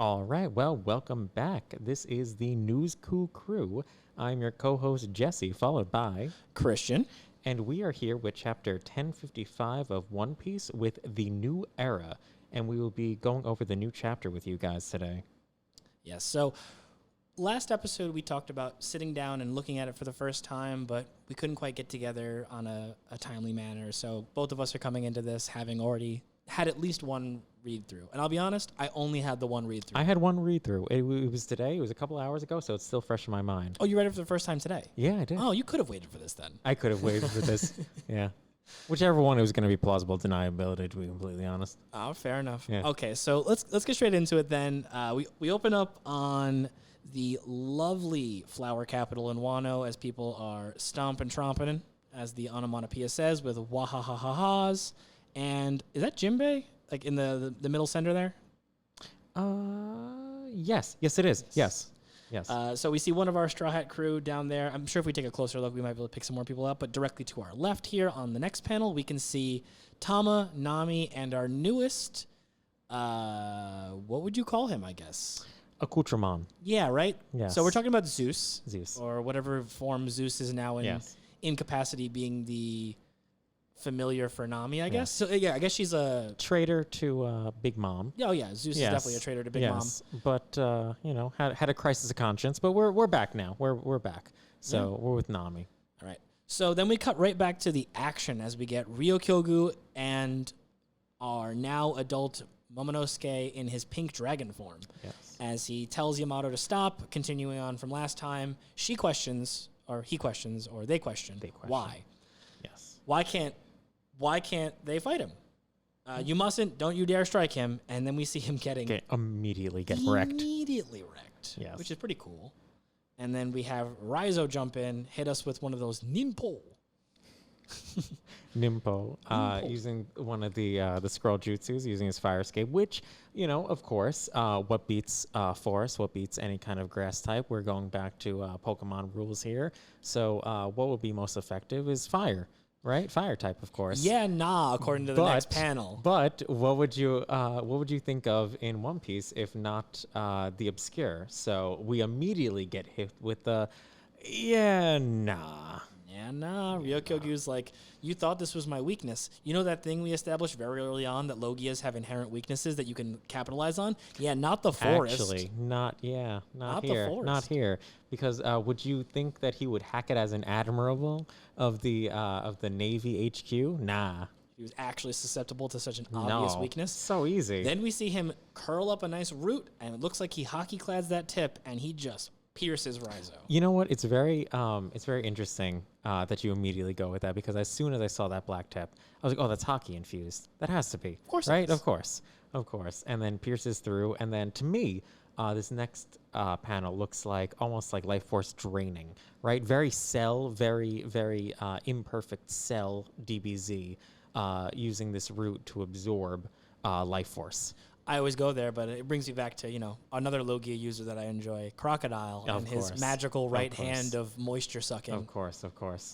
All right, well, welcome back. This is the News Coup Crew. I'm your co-host Jesse, followed by Christian. and we are here with chapter 1055 of One Piece with the New Era, and we will be going over the new chapter with you guys today. Yes, so last episode we talked about sitting down and looking at it for the first time, but we couldn't quite get together on a timely manner, so both of us are coming into this having already had at least one read-through. And I'll be honest, I only had the one read-through. I had one read-through. It was today. It was a couple hours ago, so it's still fresh in my mind. Oh, you read it for the first time today? Yeah, I did. Oh, you could have waited for this then. I could have waited for this. Yeah. Whichever one it was going to be plausible deniability, to be completely honest. Oh, fair enough. Yeah. Okay, so let's get straight into it then. We open up on the lovely flower capital in Wano as people are stomping, tromping, as the onomatopoeia says, with wahahaha's. And is that Jinbei? Like in the middle center there? Yes. Yes, it is. Yes. So we see one of our Straw Hat crew down there. I'm sure if we take a closer look, we might be able to pick some more people up. But directly to our left here on the next panel, we can see Tama, Nami, and our newest, what would you call him, I guess? Accoutrement. Yeah, right? Yes. So we're talking about Zeus. Zeus. Or whatever form Zeus is now in, Yes. incapacity being the familiar for Nami, I guess. So yeah, I guess she's a Traitor to Big Mom. Oh yeah, Zeus is definitely a traitor to Big Mom. But had a crisis of conscience. But we're back now. We're back. So we're with Nami. All right. So then we cut right back to the action as we get Rio Kyogu and our now adult Momonosuke in his pink dragon form. Yes. As he tells Yamato to stop, continuing on from last time, she questions, or he questions, or they question. Why? Yes. Why can't they fight him? You mustn't. Don't you dare strike him. And then we see him Immediately get wrecked. Immediately wrecked. Yes. Which is pretty cool. And then we have Rizo jump in, hit us with one of those ninpo. Nimpo, using one of the scroll jutsus, using his fire escape, which, of course, what beats forest, what beats any kind of grass type. We're going back to Pokemon rules here. So what would be most effective is fire. Right, fire type, of course. Yeah, according to the next panel. But what would you think of in One Piece if not the obscure? So we immediately get hit with the, Rio Kyogu's like, you thought this was my weakness. You know that thing we established very early on that Logias have inherent weaknesses that you can capitalize on? Yeah, not the forest. Actually, not here. The forest. Not here. Because would you think that he would hack it as an admiral of the Navy HQ? Nah. He was actually susceptible to such an obvious weakness. So easy. Then we see him curl up a nice root, and it looks like he hockey clads that tip, and he just pierces Rizo. You know what? It's very interesting that you immediately go with that, because as soon as I saw that black tip, I was like, oh, that's hockey infused. That has to be. Of course, right? Of course. And then pierces through, and then to me, this next panel looks like almost like life force draining, right? Very cell, very imperfect cell DBZ, using this root to absorb life force. I always go there, but it brings me back to, another Logia user that I enjoy, Crocodile, and his magical right hand of moisture sucking. Of course.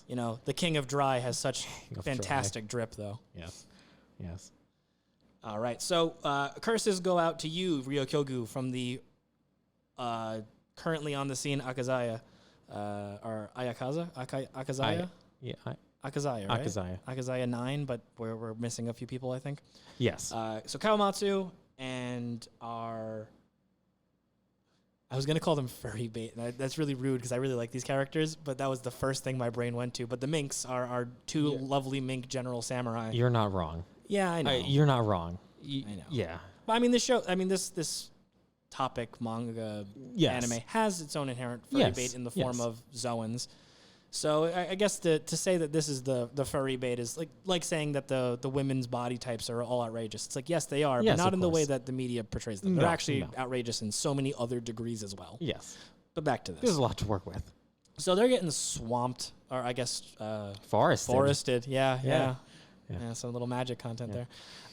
The king of dry has such fantastic drip, though. Yes. All right, so curses go out to you, Rio Kyogu, from the currently on the scene Akazaya, or Ayakaza? Akazaya? Akazaya, right? Akazaya 9, but we're missing a few people, I think. Yes. So Kawamatsu and I was going to call them furry bait. And that's really rude because I really like these characters, but that was the first thing my brain went to. But the minks are our two lovely mink general samurai. You're not wrong. Yeah, I know. You're not wrong. I know. Yeah. But this topic manga anime has its own inherent furry bait in the form of Zoans. So I guess to say that this is the furry bait is like saying that the women's body types are all outrageous. It's like, yes, they are, but not in the way that the media portrays them. They're actually outrageous in so many other degrees as well. Yes. But back to this. There's a lot to work with. So they're getting swamped, or I guess forested. Yeah, some little magic content there.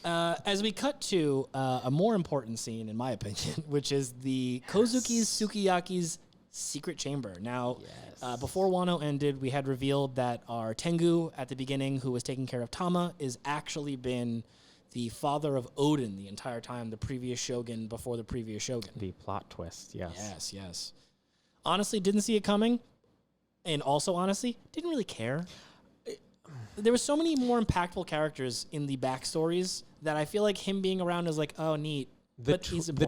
As we cut to a more important scene, in my opinion, which is the Kozuki's Sukiyaki's secret chamber. Now, before Wano ended, we had revealed that our Tengu at the beginning, who was taking care of Tama, is actually been the father of Odin the entire time, the previous shogun before the previous shogun. The plot twist, yes. Yes. Honestly, didn't see it coming. And also, honestly, didn't really care. There were so many more impactful characters in the backstories that I feel like him being around is like, oh, neat. The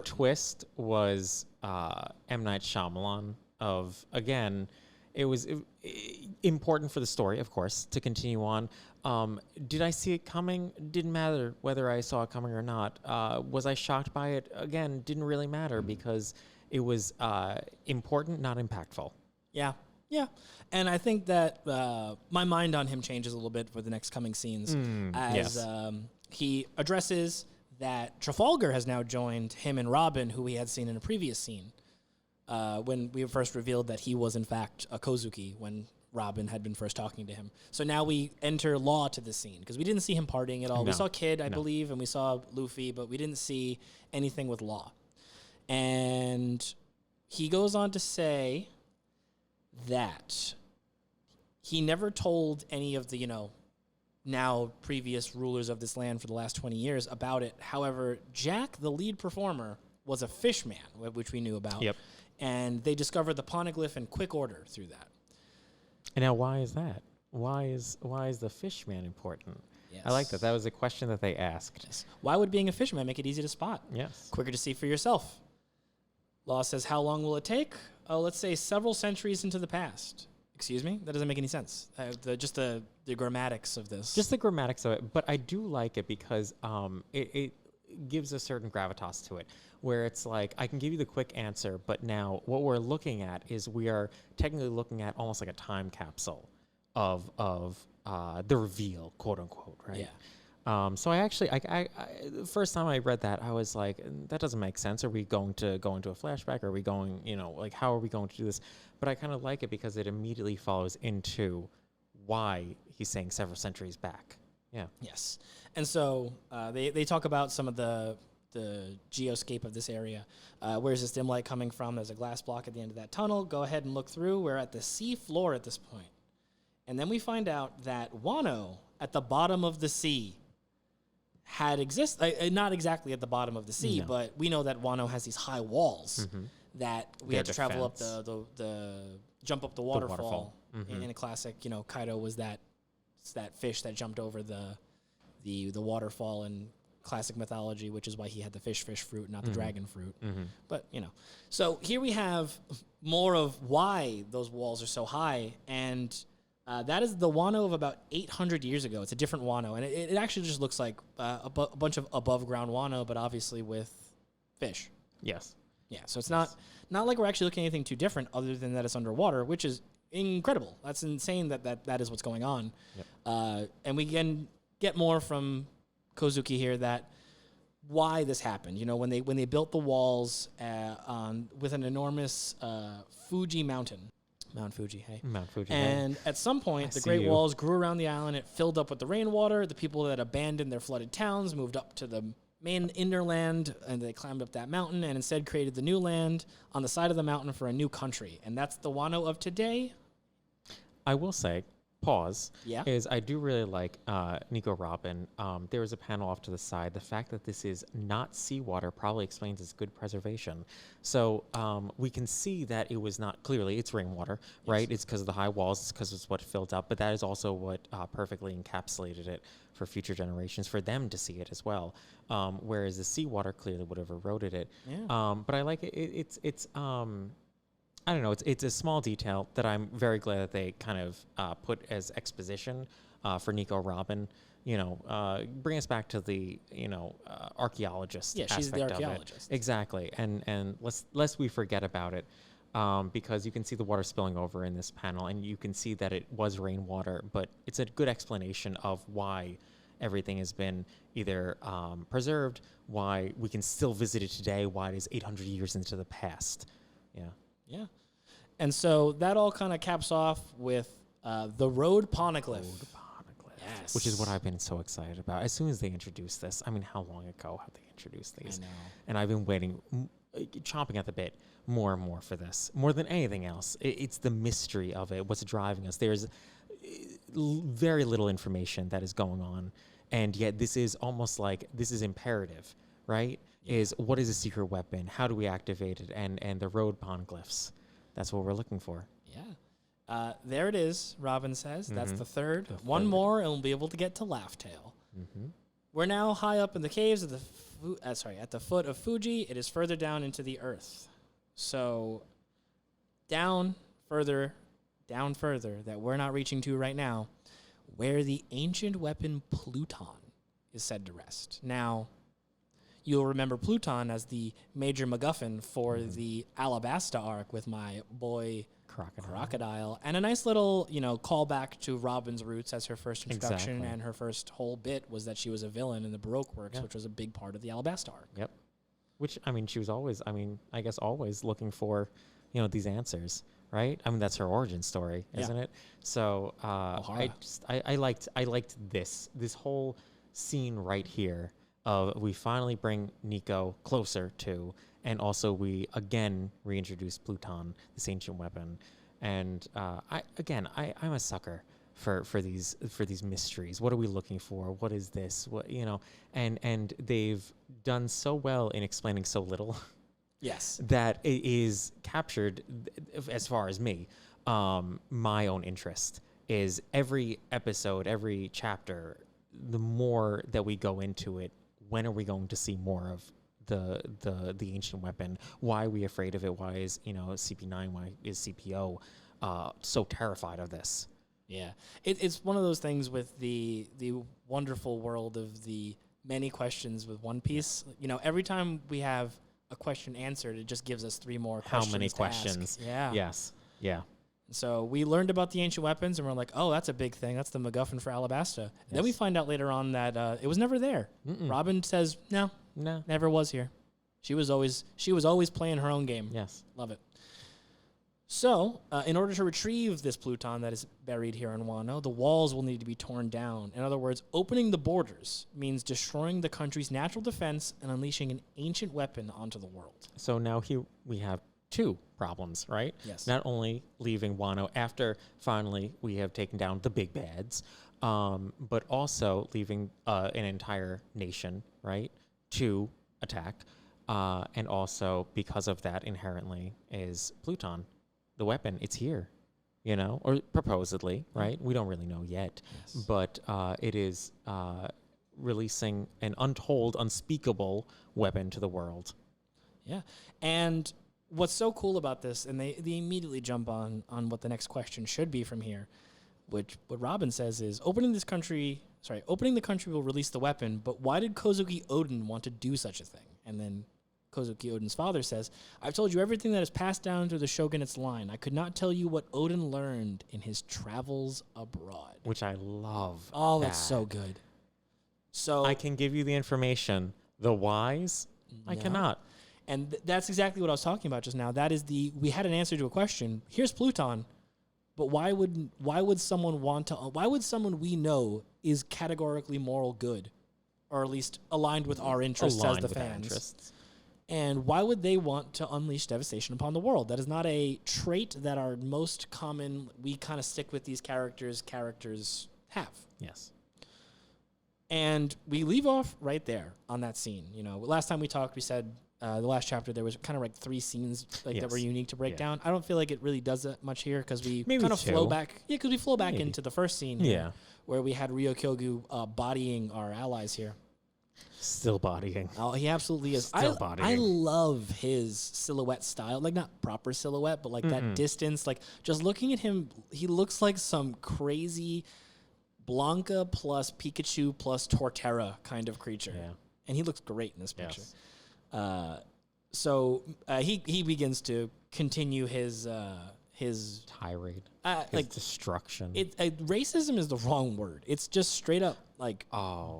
twist was M. Night Shyamalan again, it was important for the story, of course, to continue on. Did I see it coming? Didn't matter whether I saw it coming or not. Was I shocked by it? Again, didn't really matter because it was important, not impactful. Yeah. And I think that my mind on him changes a little bit for the next coming scenes as he addresses that Trafalgar has now joined him and Robin, who we had seen in a previous scene. When we first revealed that he was, in fact, a Kozuki when Robin had been first talking to him. So now we enter Law to the scene, because we didn't see him partying at all. We saw Kid, I believe, and we saw Luffy, but we didn't see anything with Law. And he goes on to say that he never told any of the, now previous rulers of this land for the last 20 years about it. However, Jack, the lead performer, was a fishman, which we knew about. Yep. And they discovered the poneglyph in quick order through that. And now, why is that? Why is the fishman important? Yes. I like that. That was a question that they asked. Yes. Why would being a fisherman make it easy to spot? Yes. Quicker to see for yourself. Law says, how long will it take? Let's say several centuries into the past. Excuse me? That doesn't make any sense. Just the grammatics of this. Just the grammatics of it. But I do like it because it gives a certain gravitas to it, where it's like, I can give you the quick answer, but now what we're looking at is we are technically looking at almost like a time capsule of the reveal, quote unquote, right? Yeah. So I actually, the first time I read that, I was like, that doesn't make sense. Are we going to go into a flashback? Are we going, how are we going to do this? But I kind of like it because it immediately follows into why he's saying several centuries back. Yeah. Yes. And so they talk about some of the geoscape of this area. Where's this dim light coming from? There's a glass block at the end of that tunnel. Go ahead and look through. We're at the sea floor at this point. And then we find out that Wano, at the bottom of the sea, had not exactly at the bottom of the sea, but we know that Wano has these high walls that we had to travel up jump up the waterfall. In a classic, Kaido was that fish that jumped over the waterfall in classic mythology, which is why he had the fish fruit, not the dragon fruit. But, so here we have more of why those walls are so high, and that is the Wano of about 800 years ago. It's a different Wano, and it actually just looks like a bunch of above-ground Wano, but obviously with fish. Yes. Yeah, so it's not like we're actually looking at anything too different other than that it's underwater, which is incredible. That's insane that is what's going on. Yep. And we can get more from Kozuki here that why this happened. When they built the walls with an enormous Fuji mountain. Mount Fuji, hey. Mount Fuji. And at some point, the Great Walls grew around the island. It filled up with the rainwater. The people that abandoned their flooded towns moved up to the main inner land, and they climbed up that mountain and instead created the new land on the side of the mountain for a new country. And that's the Wano of today. I will say, pause, yeah, is I do really like Nico Robin. There was a panel off to the side. The fact that this is not seawater probably explains its good preservation. So we can see that it was not, clearly it's rainwater, right? It's because of the high walls, it's because it's what filled up, but that is also what perfectly encapsulated it for future generations, for them to see it as well. Whereas the seawater clearly would have eroded it. Yeah. But I like it. It's I don't know. It's a small detail that I'm very glad that they kind of put as exposition for Nico Robin. Bring us back to the archaeologist. Yeah, she's the archaeologist. Exactly, and lest we forget about it, because you can see the water spilling over in this panel, and you can see that it was rainwater, but it's a good explanation of why everything has been either preserved, why we can still visit it today, why it is 800 years into the past. Yeah. Yeah. And so that all kind of caps off with the Road Poneglyph. Yes. Which is what I've been so excited about. As soon as they introduced this, I mean, how long ago have they introduced these? I know. And I've been waiting, chomping at the bit, more and more for this. More than anything else. It's the mystery of it, what's driving us. There's very little information that is going on. and yet this is almost like this is imperative, right? Is what is a secret weapon? How do we activate it? And the road poneglyphs. That's what we're looking for. Yeah. There it is, Robin says. That's the third. One more, and we'll be able to get to Laugh-Tale. We're now high up in the caves of at the foot of Fuji. It is further down into the earth. So down further that we're not reaching to right now, where the ancient weapon Pluton is said to rest. Now, you'll remember Pluton as the major MacGuffin for the Alabasta arc with my boy Crocodile. And a nice little, callback to Robin's roots as her first introduction, and her first whole bit was that she was a villain in the Baroque works, which was a big part of the Alabasta arc. Yep. Which, she was always, I guess always looking for, these answers, right? That's her origin story, isn't it? So I liked this whole scene right here. We finally bring Nico closer to, and also we again reintroduce Pluton, this ancient weapon, and I'm a sucker for these mysteries. What are we looking for? What is this? What and they've done so well in explaining so little. Yes, that it is captured. As far as me, my own interest is every episode, every chapter. The more that we go into it, when are we going to see more of the ancient weapon? Why are we afraid of it? Why is CP9? Why is CPO so terrified of this? Yeah, it's one of those things with the wonderful world of the many questions with One Piece. Every time we have a question answered, it just gives us 3 more questions. How many questions? Ask. Yeah. Yes. Yeah. So we learned about the ancient weapons, and we're like, oh, that's a big thing. That's the MacGuffin for Alabasta. And then we find out later on that it was never there. Robin says, no, never was here. She was always playing her own game. Yes. Love it. So in order to retrieve this Pluton that is buried here in Wano, the walls will need to be torn down. In other words, opening the borders means destroying the country's natural defense and unleashing an ancient weapon onto the world. So now here we have 2 problems, right? Yes. Not only leaving Wano after finally we have taken down the big bads, but also leaving an entire nation, right, to attack. And also because of that inherently is Pluton, the weapon. It's here, or supposedly, right? We don't really know yet, but it is releasing an untold, unspeakable weapon to the world. Yeah, and what's so cool about this, and they immediately jump on what the next question should be from here, which what Robin says is, opening the country will release the weapon, but why did Kozuki Oden want to do such a thing? And then Kozuki Oden's father says, I've told you everything that is passed down through the shogunate's line. I could not tell you what Oden learned in his travels abroad. Which I love. Oh, that's so good. So I can give you the information. The whys, I cannot. And that's exactly what I was talking about just now. That is we had an answer to a question. Here's Pluton, but why would someone we know is categorically moral good, or at least aligned with our interests as the fans? And why would they want to unleash devastation upon the world? That is not a trait that our most common, we kind of stick with these characters have. Yes. And we leave off right there on that scene. Last time we talked, we said the last chapter there was kind of like 3 scenes that were unique to break down. I don't feel like it really does that much here because we kind of flow back. Yeah, because we flow back into the first scene here, where we had Rio Kyogu bodying our allies here. Still bodying. Oh, he absolutely is. Still bodying. I love his silhouette style. Like, not proper silhouette, but like that distance. Like, just looking at him, he looks like some crazy Blanca plus Pikachu plus Torterra kind of creature. Yeah. And he looks great in this picture. Yes. So he begins to continue his tirade, his destruction. Racism is the wrong word. It's just straight up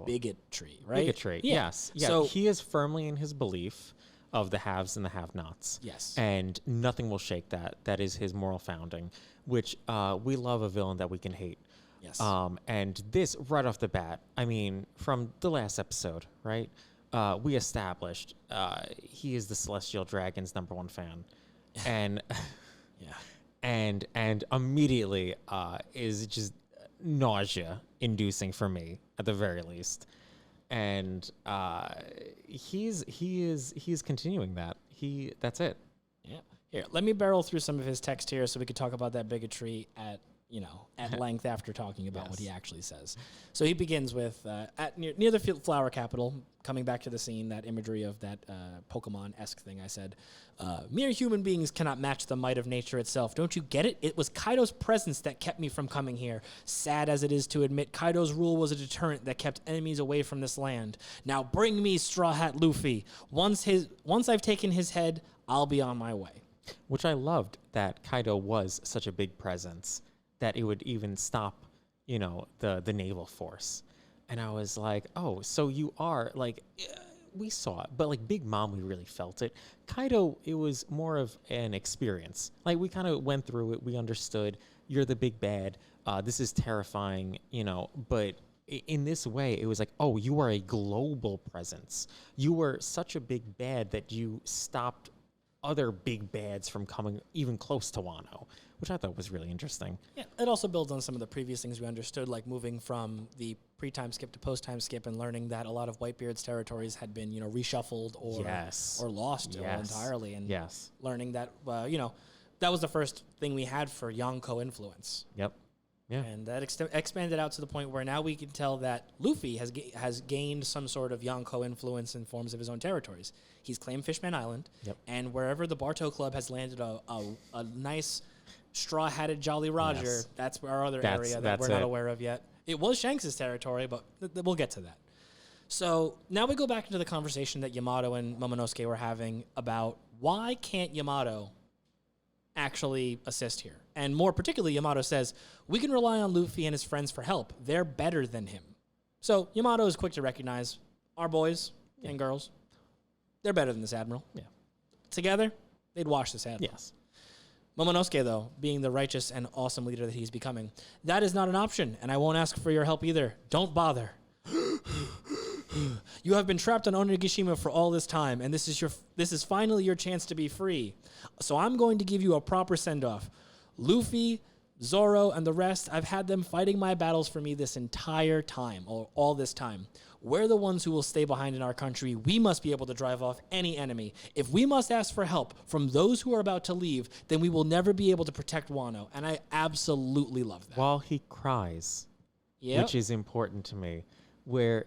bigotry, right? Bigotry, yes. Yeah, so he is firmly in his belief of the haves and the have-nots. Yes. And nothing will shake that. That is his moral founding, which we love a villain that we can hate. Yes. And this, right off the bat, from the last episode, right, we established he is the Celestial Dragon's #1 fan. And... yeah. And immediately is just nausea-inducing for me at the very least. And he's continuing that. That's it. Yeah. Here, let me barrel through some of his text here so we could talk about that bigotry at length after talking about what he actually says. So he begins with, near the flower capital, coming back to the scene, that imagery of that Pokemon-esque thing I said. Mere human beings cannot match the might of nature itself. Don't you get it? It was Kaido's presence that kept me from coming here. Sad as it is to admit, Kaido's rule was a deterrent that kept enemies away from this land. Now bring me Straw Hat Luffy. Once I've taken his head, I'll be on my way. Which I loved, that Kaido was such a big presence that it would even stop, the naval force. And I was like, oh, so you are, like, we saw it, but like Big Mom, we really felt it. Kaido, it was more of an experience. Like, we kind of went through it, we understood, you're the big bad, this is terrifying, but in this way, it was like, oh, you are a global presence. You were such a big bad that you stopped other big bads from coming even close to Wano, which I thought was really interesting. Yeah, it also builds on some of the previous things we understood, like moving from the pre-time skip to post-time skip and learning that a lot of Whitebeard's territories had been, reshuffled or lost entirely. And learning that, that was the first thing we had for Yonko influence. Yep. Yeah. And that expanded out to the point where now we can tell that Luffy has gained some sort of Yonko influence in forms of his own territories. He's claimed Fishman Island, and wherever the Barto Club has landed a nice straw-hatted Jolly Roger, that's our other area that we're not aware of yet. It was Shanks' territory, but we'll get to that. So now we go back into the conversation that Yamato and Momonosuke were having about why can't Yamato actually assist here. And more particularly, Yamato says, we can rely on Luffy and his friends for help. They're better than him. So Yamato is quick to recognize our boys and girls. They're better than this Admiral. Yeah. Together, they'd wash this Admiral. Yes. Momonosuke, though, being the righteous and awesome leader that he's becoming, that is not an option, and I won't ask for your help either. Don't bother. You have been trapped on Onigashima for all this time, and this is finally your chance to be free. So I'm going to give you a proper send-off. Luffy, Zoro, and the rest, I've had them fighting my battles for me this entire time, or all this time. We're the ones who will stay behind in our country. We must be able to drive off any enemy. If we must ask for help from those who are about to leave, then we will never be able to protect Wano. And I absolutely love that. While he cries, which is important to me, where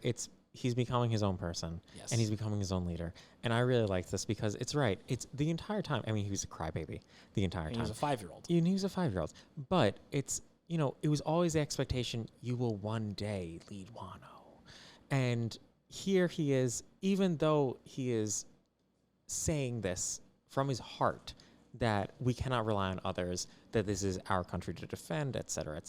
he's becoming his own person, and he's becoming his own leader. And I really like this because it's right. It's the entire time. I mean, he was a crybaby the entire time. He was a 5-year-old. And he was a 5-year-old. But it's, it was always the expectation, you will one day lead Wano. And here he is, even though he is saying this from his heart, that we cannot rely on others, that this is our country to defend, et cetera,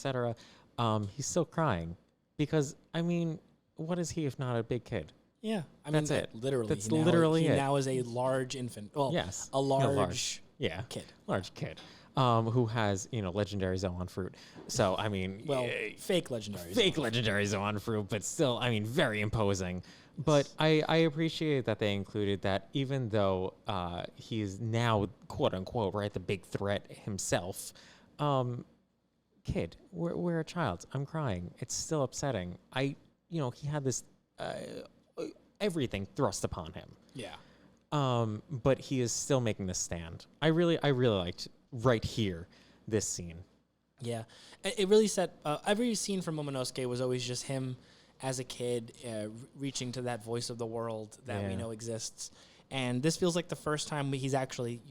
he's still crying. Because, I mean, what is he if not a big kid? Yeah. That's it. Literally. That's literally it. He now is a large infant. Well, yes. A large kid. Large kid. Who has, legendary Zoan fruit. So, I mean... Well, fake legendary. Fake legendary Zoan fruit, but still, I mean, very imposing. But I appreciate that they included that even though he is now, quote-unquote, right, the big threat himself, kid, we're a child. I'm crying. It's still upsetting. He had this... everything thrust upon him. Yeah. But he is still making this stand. I really liked right here this scene. Yeah, it really set. Every scene from Momonosuke was always just him as a kid reaching to that voice of the world that we know exists. And this feels like the first time he's actually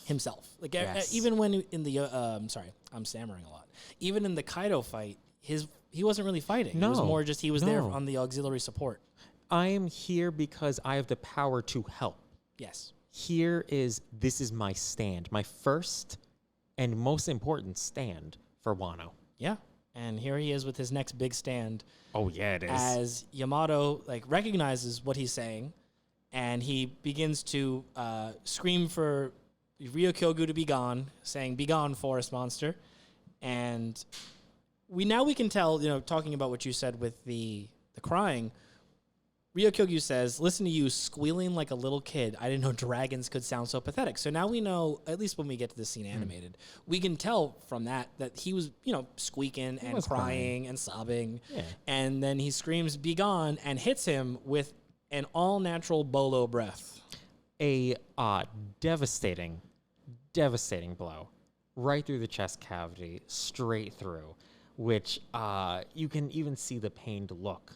himself. Like even when in the sorry, I'm stammering a lot. Even in the Kaido fight, he wasn't really fighting. No, it was more just he was there on the auxiliary support. I am here because I have the power to help. Yes. This is my stand, my first and most important stand for Wano. Yeah. And here he is with his next big stand. Oh, yeah, it is. As Yamato recognizes what he's saying, and he begins to scream for Rio Kyogu to be gone, saying, "Be gone, forest monster." And we can tell, talking about what you said with the crying, Rio Kyogu says, listen to you squealing like a little kid. I didn't know dragons could sound so pathetic. So now we know, at least when we get to this scene animated, we can tell from that he was, squeaking and crying and sobbing. Yeah. And then he screams, "Be gone," and hits him with an all-natural bolo breath. A devastating blow right through the chest cavity, straight through, which you can even see the pained look,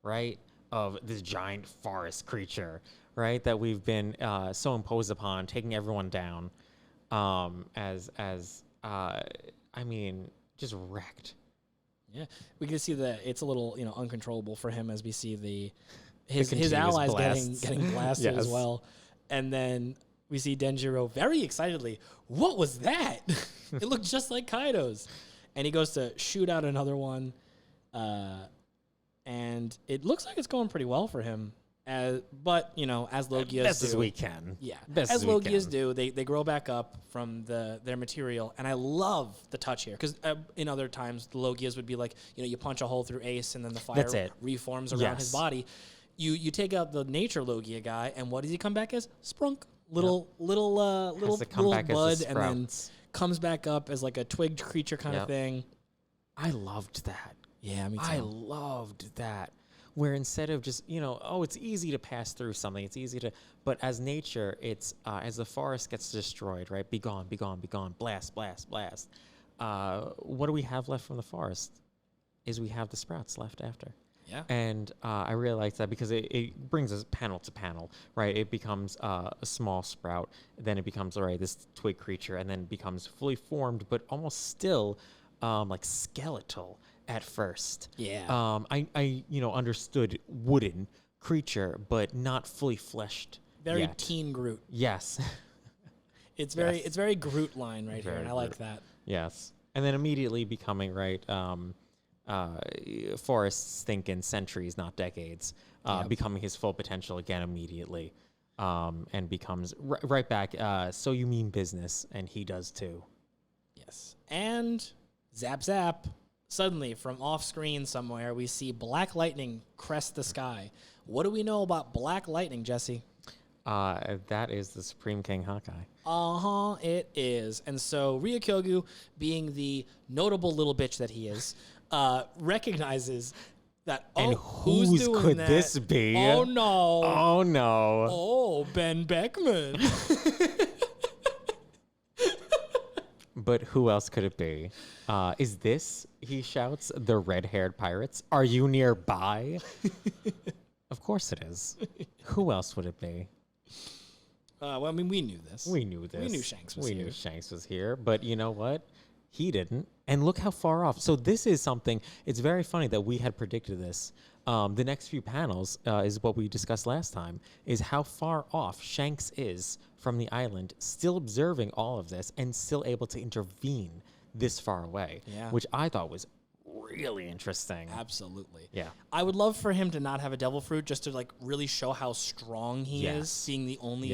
right, of this giant forest creature, right, that we've been so imposed upon, taking everyone down, just wrecked. Yeah, we can see that it's a little, uncontrollable for him as we see his allies getting blasted as well. And then we see Denjiro very excitedly, what was that? It looked just like Kaido's. And he goes to shoot out another one. And it looks like it's going pretty well for him. But, as Logias best as we can. Yeah. As Logias do, they grow back up from their material. And I love the touch here. Because in other times, the Logias would be like, you punch a hole through Ace and then the fire reforms around his body. You take out the nature Logia guy, and what does he come back as? Sprunk. Little bud, and then comes back up as like a twigged creature kind of thing. I loved that. Yeah, me too. I loved that. Where instead of just, it's easy to pass through something. It's easy to, but as nature, it's, as the forest gets destroyed, right? Be gone, be gone, be gone. Blast, blast, blast. What do we have left from the forest? Is we have the sprouts left after. Yeah. And I really like that because it brings us panel to panel, right? It becomes a small sprout, then it becomes, this twig creature, and then becomes fully formed, but almost still like skeletal at first. Yeah. I understood wooden creature, but not fully fleshed. Very yet. teen Groot. Yes. It's very Groot line right here, and I like that. Yes. And then immediately becoming, forests think in centuries, not decades, becoming his full potential again immediately, and becomes right back. So you mean business, and he does too. Yes. And zap zap. Suddenly, from off screen somewhere, we see black lightning crest the sky. What do we know about black lightning, Jesse? That is the Supreme King Hawkeye. It is. And so Ryukogyu, being the notable little bitch that he is, recognizes that, and whose could that? This be? Oh, no. Oh, no. Oh, Ben Beckman. But who else could it be? Is this, he shouts, the red-haired pirates? Are you nearby? Of course it is. Who else would it be? We knew this. We knew this. We knew Shanks was here. We knew Shanks was here, but you know what? He didn't. And look how far off. So this is something, it's very funny that we had predicted this. The next few panels is what we discussed last time, is how far off Shanks is from the island, still observing all of this and still able to intervene this far away, which I thought was really interesting. Absolutely. Yeah. I would love for him to not have a devil fruit, just to really show how strong he is, being the only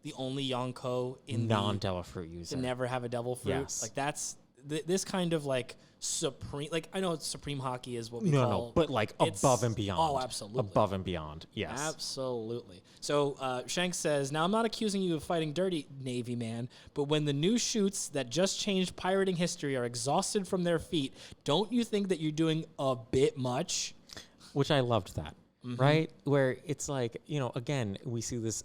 Yonko in non-devil fruit user to never have a devil fruit. Yes. Like that's this kind of supreme, I know Supreme Hockey is what we call. No, but above and beyond. Oh, absolutely. Above and beyond. Yes. Absolutely. So Shanks says, now I'm not accusing you of fighting dirty, Navy man, but when the new shoots that just changed pirating history are exhausted from their feet, don't you think that you're doing a bit much? Which I loved that. Mm-hmm. Right? Where it's again, we see this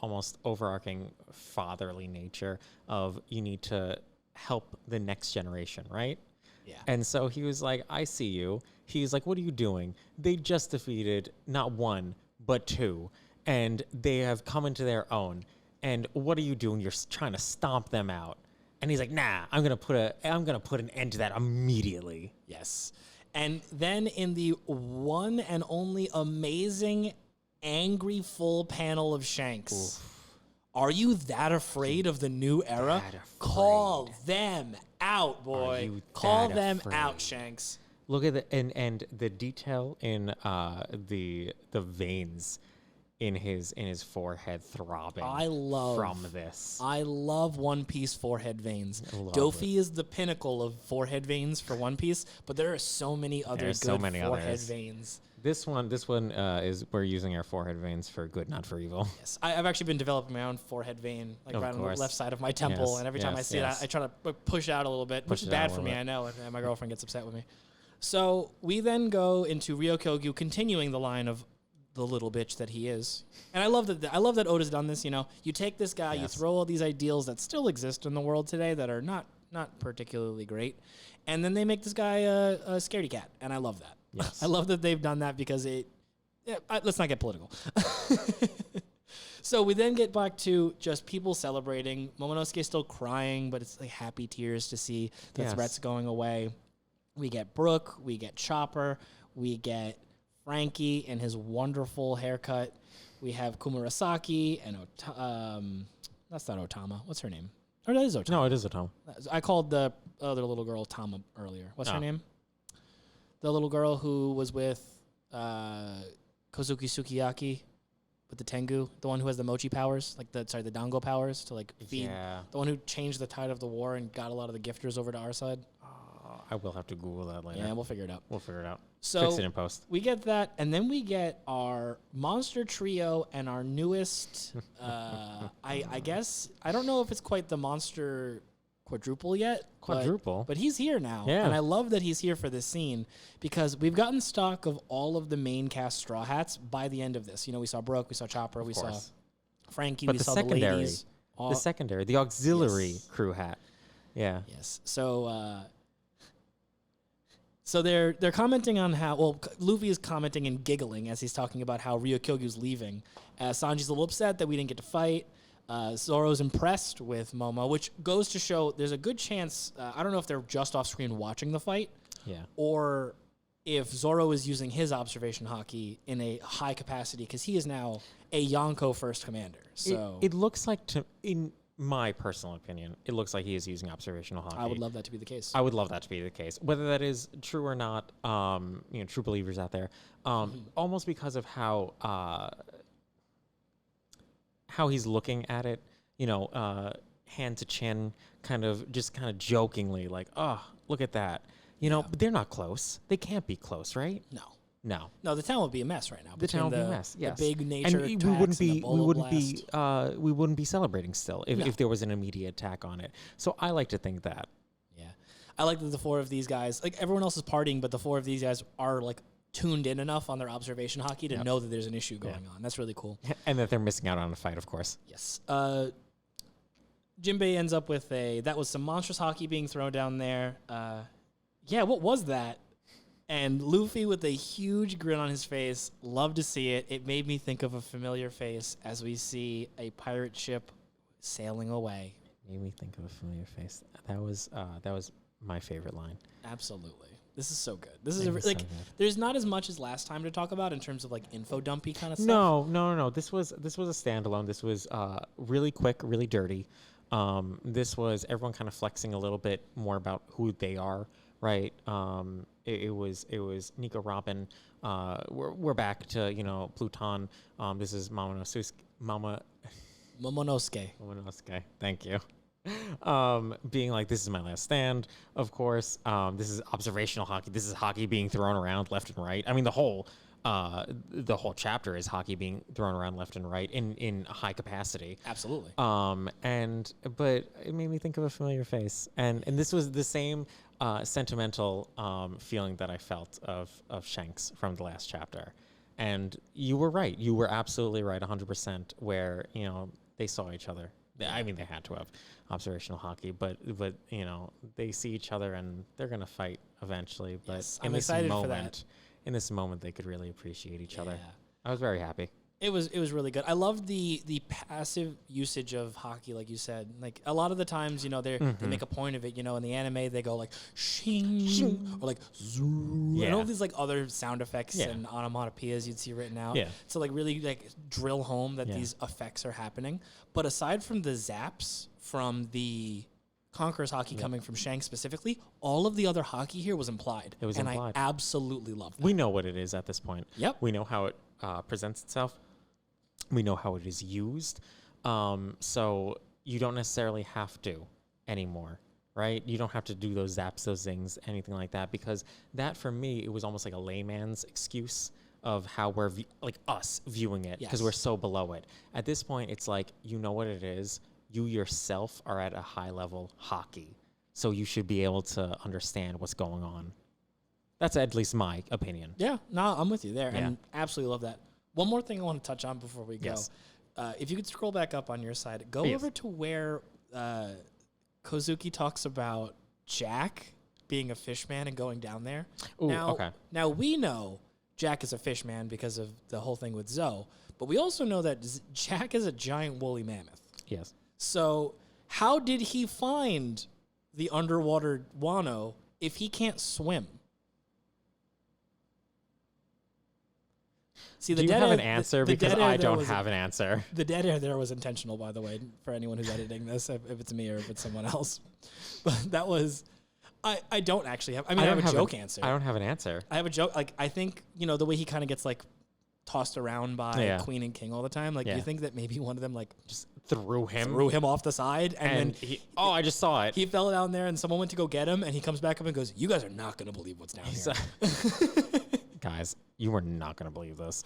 almost overarching fatherly nature of you need to help the next generation, right? Yeah. And so he was like, I see you. He's like, what are you doing? They just defeated not one, but two. And they have come into their own. And what are you doing? You're trying to stomp them out. And he's like, nah, I'm gonna put an end to that immediately. Yes. And then in the one and only amazing angry full panel of Shanks. Oof. Are you that afraid of the new era? Call them out, boy. Call them out, Shanks. Look at the and the detail in the veins in his forehead throbbing. From this. I love One Piece forehead veins. Dofi is the pinnacle of forehead veins for One Piece, but there are so many other forehead veins. This one is we're using our forehead veins for good, not for evil. Yes, I've actually been developing my own forehead vein, like right on the left side of my temple, and every time I see it, I try to push out a little bit, which is bad for me, I know, and my girlfriend gets upset with me. So we then go into Rio Kyogu, continuing the line of the little bitch that he is. And I love that Oda's done this, You take this guy, you throw all these ideals that still exist in the world today that are not particularly great, and then they make this guy a scaredy cat, and I love that. Yes. I love that they've done that because let's not get political. So we then get back to just people celebrating. Momonosuke is still crying, but it's like happy tears to see the threats going away. We get Brook, we get Chopper, we get Frankie and his wonderful haircut. We have Kumurasaki and that's not Otama. What's her name? Or that is Otama. No, it is Otama. I called the other little girl Tama earlier. What's her name? The little girl who was with Kozuki Sukiyaki with the Tengu, the one who has the mochi powers, the dango powers to feed. Yeah. The one who changed the tide of the war and got a lot of the gifters over to our side. I will have to Google that later. Yeah, we'll figure it out. So fix it in post. We get that, and then we get our monster trio and our newest. I guess I don't know if it's quite the monster quadruple yet. But he's here now, and I love that he's here for this scene because we've gotten stock of all of the main cast Straw Hats by the end of this. We saw Brook, we saw Chopper, we saw Frankie, we saw the ladies. The auxiliary crew hat. Yeah. Yes. So they're commenting on how Luffy is commenting and giggling as he's talking about how Rio Kyogu's leaving. Sanji's a little upset that we didn't get to fight. Zoro's impressed with Momo, which goes to show there's a good chance. I don't know if they're just off screen watching the fight, or if Zoro is using his observation hockey in a high capacity because he is now a Yonko first commander. So it looks like in my personal opinion, it looks like he is using observational hockey. I would love that to be the case. Whether that is true or not, true believers out there, almost because of how he's looking at it, hand to chin, kind of jokingly, like, oh, look at that. But they're not close. They can't be close, right? No, the town would be a mess right now. The town would be a mess. Yes, the big nature and we wouldn't be celebrating still if there was an immediate attack on it. So I like to think that. Yeah, I like that the four of these guys, everyone else is partying, but the four of these guys are tuned in enough on their observation hockey to know that there's an issue going on. That's really cool. And that they're missing out on a fight, of course. Yes. Jinbei ends up with that was some monstrous hockey being thrown down there. What was that? And Luffy with a huge grin on his face. Love to see it. It made me think of a familiar face as we see a pirate ship sailing away. Made me think of a familiar face. That was my favorite line. Absolutely. This is so good. This is there's not as much as last time to talk about in terms of info dumpy kind of stuff. No. This was a standalone. This was really quick, really dirty. This was everyone kind of flexing a little bit more about who they are, right? It was Nico Robin. We're back to Pluton. This is Momonosuke. Thank you. Being like, this is my last stand, of course. This is observational hockey. This is hockey being thrown around left and right. I mean, the whole chapter is hockey being thrown around left and right in high capacity. Absolutely. But it made me think of a familiar face, and this was the same sentimental feeling that I felt of Shanks from the last chapter. And you were right. You were absolutely right, 100%. Where they saw each other. I mean, they had to have observational hockey, but they see each other and they're gonna fight eventually. But yes, I'm excited for that. In this moment, they could really appreciate each other. I was very happy. It was really good. I love the passive usage of hockey, like you said. A lot of the times, they make a point of it. In the anime, they go shing, shing, or zoo, and all these other sound effects and onomatopoeias you'd see written out. Yeah. To really drill home that these effects are happening. But aside from the zaps from the Conqueror's hockey coming from Shanks specifically, all of the other hockey here was implied. It was implied. I absolutely love that. We know what it is at this point. Yep. We know how it presents itself. We know how it is used. So you don't necessarily have to anymore, right? You don't have to do those zaps, those things, anything like that, because that for me, it was almost like a layman's excuse of how we're like us viewing it, because we're so below it. At this point, it's like, you know what it is. You yourself are at a high level hockey, so you should be able to understand what's going on. That's at least my opinion. Yeah, no, I'm with you there, and absolutely love that. One more thing I want to touch on before we go. Yes. If you could scroll back up on your side, go over to where Kozuki talks about Jack being a fish man and going down there. Ooh, okay. Now we know Jack is a fish man because of the whole thing with Zoe, but we also know that Jack is a giant woolly mammoth. Yes. So how did he find the underwater Wano if he can't swim? See, do you have an answer? Because I don't have an answer. The dead air there was intentional, by the way, for anyone who's editing this, if it's me or if it's someone else. But that was... I don't actually have... I have a joke answer. I don't have an answer. I have a joke. Like, I think, the way he kind of gets, like, tossed around by Queen and King all the time. Like, you think that maybe one of them, like... just threw him off the side. And then I just saw it. He fell down there, and someone went to go get him, and he comes back up and goes, you guys are not going to believe what's down here. Guys, you are not going to believe this.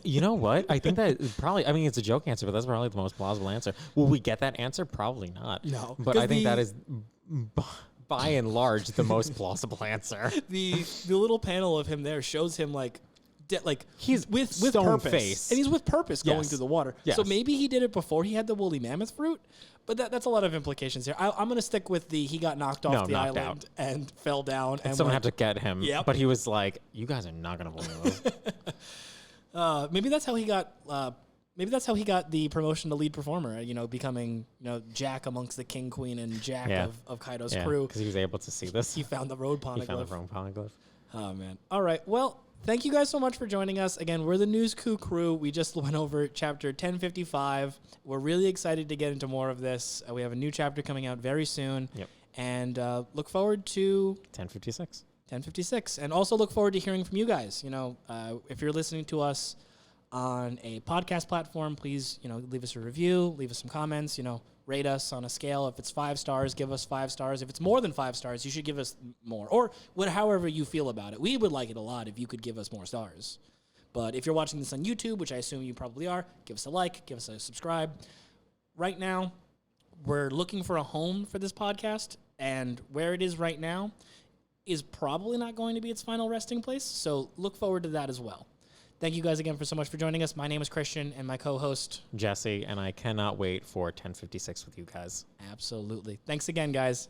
You know what? I think that probably, it's a joke answer, but that's probably the most plausible answer. Will we get that answer? Probably not. No. But I think that is, by and large, the most plausible answer. The little panel of him there shows him, like he's with stone purpose. face. And he's with purpose going through the water. Yes. So maybe he did it before he had the woolly mammoth fruit. But that's a lot of implications here. I'm going to stick with he got knocked off the island and fell down. And someone had to get him. Yep. But he was like, you guys are not going to believe this. Maybe that's how he got... maybe that's how he got the promotion to lead performer, becoming Jack amongst the King, Queen, and Jack of Kaido's crew. Because he was able to see this. He found the road poneglyph. He found the road poneglyph. Oh, man. All right. Well... Thank you guys so much for joining us. Again, we're the News Coup crew. We just went over chapter 1055. We're really excited to get into more of this. We have a new chapter coming out very soon. Yep. And look forward to 1056. 1056. And also look forward to hearing from you guys. If you're listening to us on a podcast platform, please, leave us a review, leave us some comments, rate us on a scale. If it's 5 stars, give us 5 stars. If it's more than 5 stars, you should give us more. Or however you feel about it. We would like it a lot if you could give us more stars. But if you're watching this on YouTube, which I assume you probably are, give us a like, give us a subscribe. Right now, we're looking for a home for this podcast. And where it is right now is probably not going to be its final resting place. So look forward to that as well. Thank you guys again so much for joining us. My name is Christian, and my co-host... Jesse, and I cannot wait for 1056 with you guys. Absolutely. Thanks again, guys.